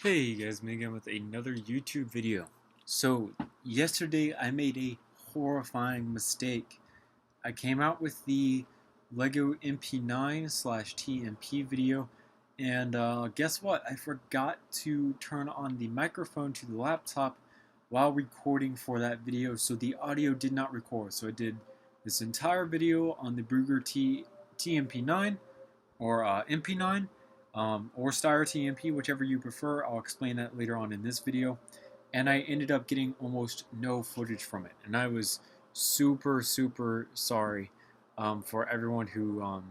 Hey you guys, me again with another YouTube video. So, yesterday I made a horrifying mistake. I came out with the Lego MP9 slash TMP video, and guess what? I forgot to turn on the microphone to the laptop while recording for that video, so the audio did not record. So I did this entire video on the TMP9 or MP9 or Steyer TMP, whichever you prefer. I'll explain that later on in this video. And I ended up getting almost no footage from it. And I was super sorry for everyone who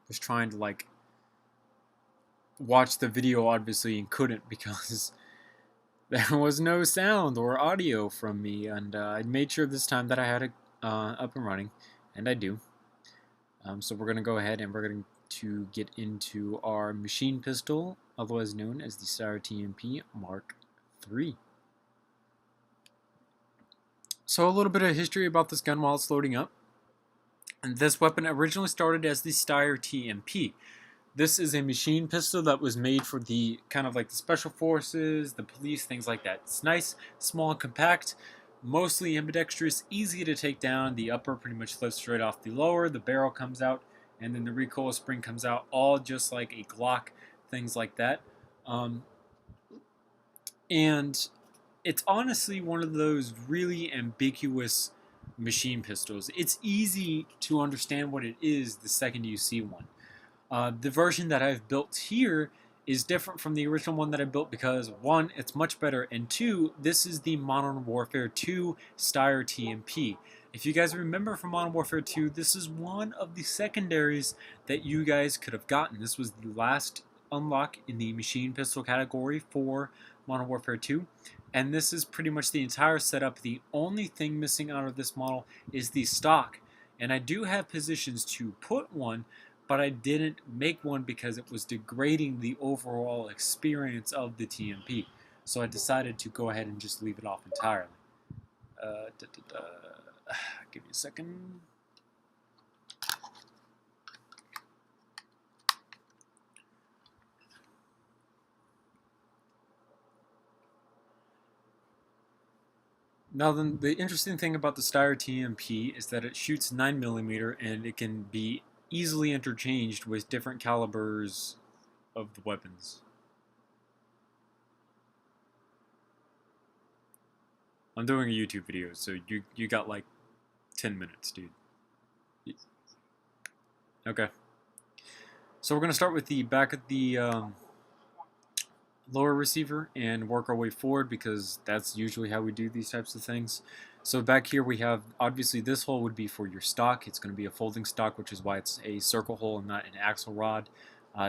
was trying to watch the video, obviously, and couldn't because there was no sound or audio from me. And I made sure this time that I had it up and running, and I do. So we're going to go ahead and we're going to get into our machine pistol, otherwise known as the Steyr TMP Mark.III. So a little bit of history about this gun while it's loading up. And this weapon originally started as the Steyer TMP. This is a machine pistol that was made for the kind of like the special forces, the police, things like that. It's nice, small, compact, mostly ambidextrous, easy to take down. The upper pretty much lifts straight off the lower, the barrel comes out, and then the recoil spring comes out, all just like a Glock, things like that. And it's honestly one of those really ambiguous machine pistols. It's easy to understand what it is the second you see one. The version that I've built here is different from the original one that I built because, one, it's much better, and two, this is the Modern Warfare 2 Steyer TMP. If you guys remember from Modern Warfare 2, this is one of the secondaries that you guys could have gotten. This was the last unlock in the machine pistol category for Modern Warfare 2, and this is pretty much the entire setup. The only thing missing out of this model is the stock, and I do have positions to put one, but I didn't make one because it was degrading the overall experience of the TMP. So I decided to go ahead and just leave it off entirely. Give me a second. Now then, the interesting thing about the Steyr TMP is that it shoots 9mm and it can be easily interchanged with different calibers of the weapons. I'm doing a YouTube video, so you got like 10 minutes, dude. Okay. So we're going to start with the back of the lower receiver and work our way forward because that's usually how we do these types of things. So back here we have, obviously this hole would be for your stock. It's going to be a folding stock, which is why it's a circle hole and not an axle rod.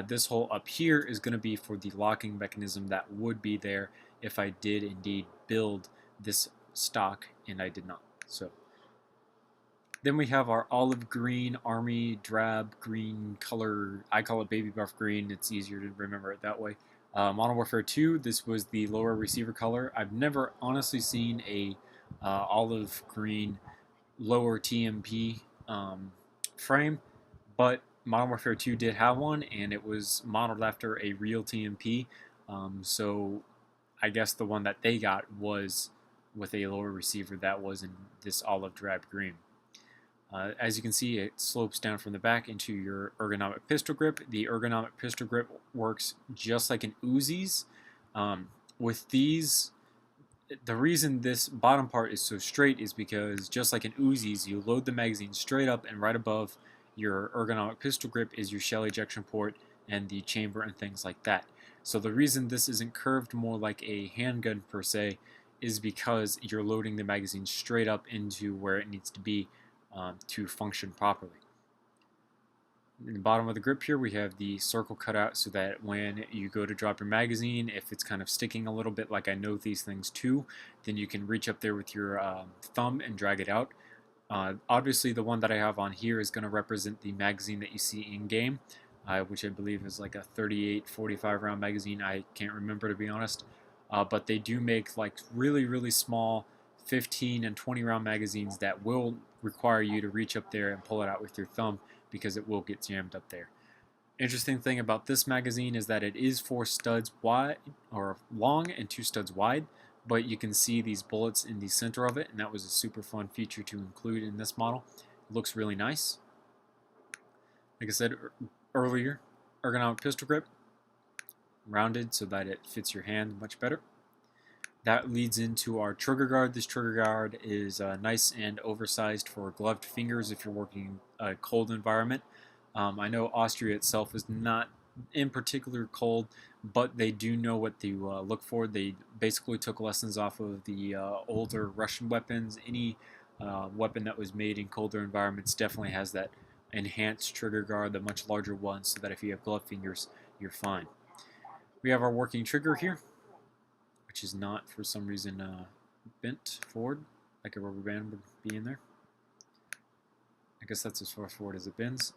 This hole up here is going to be for the locking mechanism that would be there if I did indeed build this stock, and I did not. So then we have our olive green, army drab green color. I call it baby buff green. It's easier to remember it that way. Modern Warfare 2, this was the lower receiver color. I've never honestly seen a olive green lower TMP frame, but Modern Warfare 2 did have one, and it was modeled after a real TMP. So I guess the one that they got was with a lower receiver that was in this olive drab green. As you can see, it slopes down from the back into your ergonomic pistol grip. The ergonomic pistol grip works just like an Uzi's. With these, the reason this bottom part is so straight is because just like an Uzi's, you load the magazine straight up, and right above your ergonomic pistol grip is your shell ejection port and the chamber and things like that. So the reason this isn't curved more like a handgun per se is because you're loading the magazine straight up into where it needs to be to function properly. In the bottom of the grip here we have the circle cut out so that when you go to drop your magazine, if it's kind of sticking a little bit like I know these things too, then you can reach up there with your thumb and drag it out. Obviously the one that I have on here is going to represent the magazine that you see in game, which I believe is like a 38, 45 round magazine. I can't remember, to be honest, but they do make like really small 15 and 20 round magazines that will require you to reach up there and pull it out with your thumb because it will get jammed up there. Interesting thing about this magazine is that it is 4 studs wide or long and 2 studs wide, but you can see these bullets in the center of it, and that was a super fun feature to include in this model. It looks really nice. Like I said earlier, ergonomic pistol grip, rounded so that it fits your hand much better. That leads into our trigger guard. This trigger guard is nice and oversized for gloved fingers if you're working in a cold environment. I know Austria itself is not in particular cold, but they do know what to look for. They basically took lessons off of the older Russian weapons. Any weapon that was made in colder environments definitely has that enhanced trigger guard, the much larger one, so that if you have gloved fingers, you're fine. We have our working trigger here, which is not for some reason bent forward like a rubber band would be in there. I guess that's as far forward as it bends.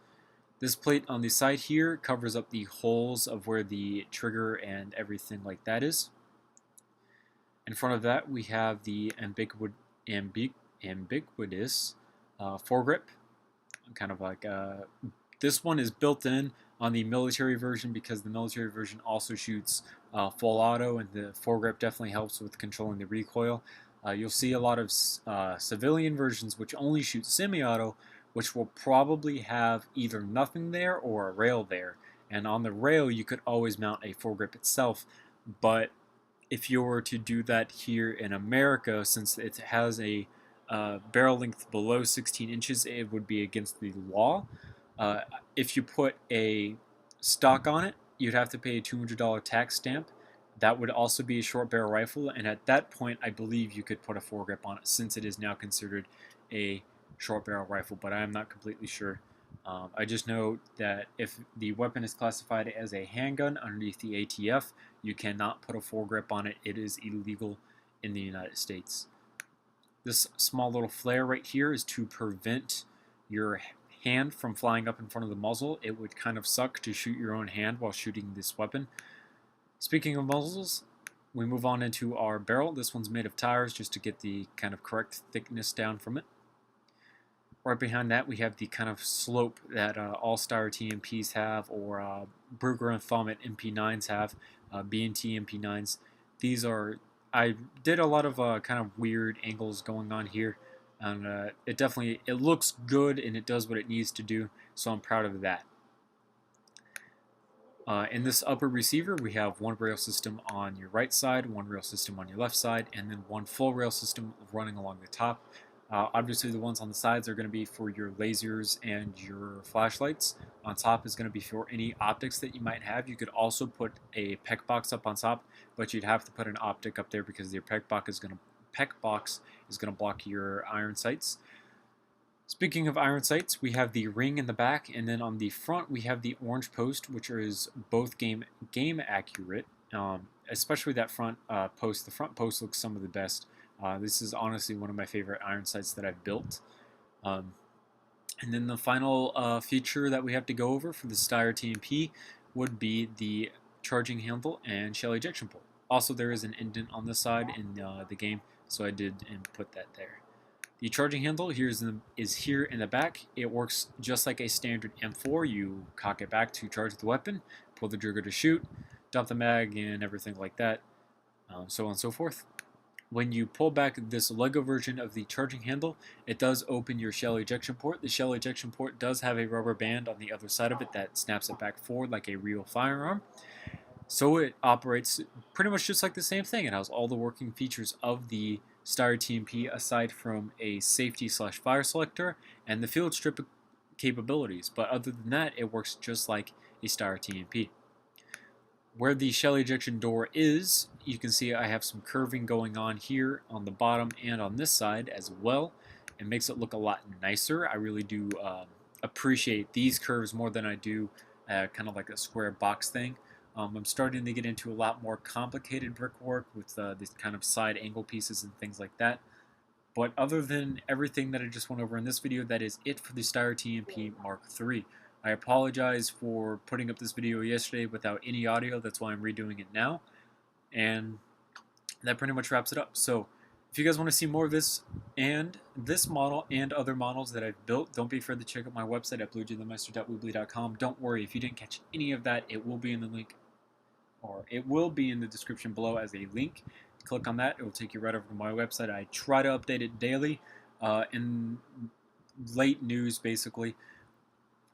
This plate on the side here covers up the holes of where the trigger and everything like that is. In front of that we have the ubiquitous foregrip. Kind of like this one is built in on the military version because the military version also shoots full auto, and the foregrip definitely helps with controlling the recoil. You'll see a lot of civilian versions which only shoot semi-auto, which will probably have either nothing there or a rail there. And on the rail you could always mount a foregrip itself, but if you were to do that here in America, since it has a barrel length below 16 inches, it would be against the law. If you put a stock on it, you'd have to pay a $200 tax stamp. That would also be a short barrel rifle, and at that point I believe you could put a foregrip on it, since it is now considered a short barrel rifle, but I am not completely sure. I just know that if the weapon is classified as a handgun underneath the ATF, you cannot put a foregrip on it. It is illegal in the United States. This small little flare right here is to prevent your hand from flying up in front of the muzzle. It would kind of suck to shoot your own hand while shooting this weapon. Speaking of muzzles, we move on into our barrel. This one's made of tires just to get the kind of correct thickness down from it. Right behind that we have the kind of slope that all Steyer TMPs have, or Brugger and Thomet MP9s have, B&T MP9s. These are, I did a lot of kind of weird angles going on here, and it looks good and it does what it needs to do, so I'm proud of that. In this upper receiver we have one rail system on your right side, one rail system on your left side, and then one full rail system running along the top. Obviously the ones on the sides are going to be for your lasers and your flashlights. On top is going to be for any optics that you might have. You could also put a PEC box up on top, but you'd have to put an optic up there because your PEC box is going to block your iron sights. Speaking of iron sights, we have the ring in the back, and then on the front we have the orange post, which is both game accurate, especially that front post. The front post looks some of the best. This is honestly one of my favorite iron sights that I've built. And then the final feature that we have to go over for the Steyer TMP would be the charging handle and shell ejection port. Also, there is an indent on this side in the game, so I did input that there. The charging handle is here in the back. It works just like a standard M4. You cock it back to charge the weapon, pull the trigger to shoot, dump the mag, and everything like that, so on and so forth. When you pull back this Lego version of the charging handle, it does open your shell ejection port. The shell ejection port does have a rubber band on the other side of it that snaps it back forward like a real firearm. So it operates pretty much just like the same thing. It has all the working features of the Steyer TMP aside from a safety/fire selector and the field strip capabilities. But other than that, it works just like a Steyer TMP. Where the shell ejection door is, you can see I have some curving going on here on the bottom and on this side as well. It makes it look a lot nicer. I really do appreciate these curves more than I do kind of like a square box thing. I'm starting to get into a lot more complicated brickwork with these kind of side angle pieces and things like that. But other than everything that I just went over in this video, that is it for the Steyer TMP MK.III. I apologize for putting up this video yesterday without any audio. That's why I'm redoing it now. And that pretty much wraps it up. So If you guys want to see more of this and this model and other models that I've built, don't be afraid to check out my website at bluejaythemeister.weebly.com. Don't worry, if you didn't catch any of that, it will be in the link, or it will be in the description below as a link. Click on that, it will take you right over to my website. I try to update it daily in late news, basically.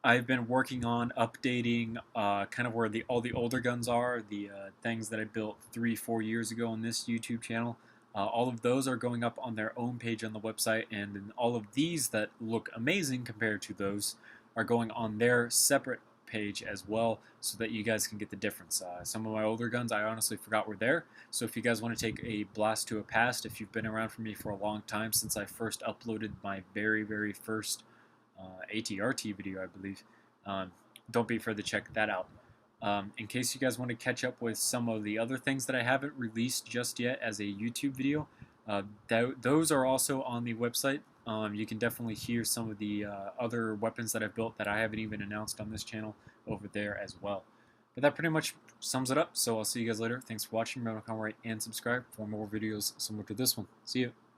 I've been working on updating kind of where all the older guns are, the things that I built 3-4 years ago on this YouTube channel. All of those are going up on their own page on the website, and then all of these that look amazing compared to those are going on their separate page as well, so that you guys can get the difference. Some of my older guns I honestly forgot were there, so if you guys want to take a blast to a past, if you've been around for me for a long time, since I first uploaded my very first ATRT video, I believe. Don't be afraid to check that out. In case you guys want to catch up with some of the other things that I haven't released just yet as a YouTube video, those are also on the website. You can definitely hear some of the other weapons that I've built that I haven't even announced on this channel over there as well. But that pretty much sums it up, so I'll see you guys later. Thanks for watching. Remember to comment, rate, and subscribe for more videos similar to this one. See you.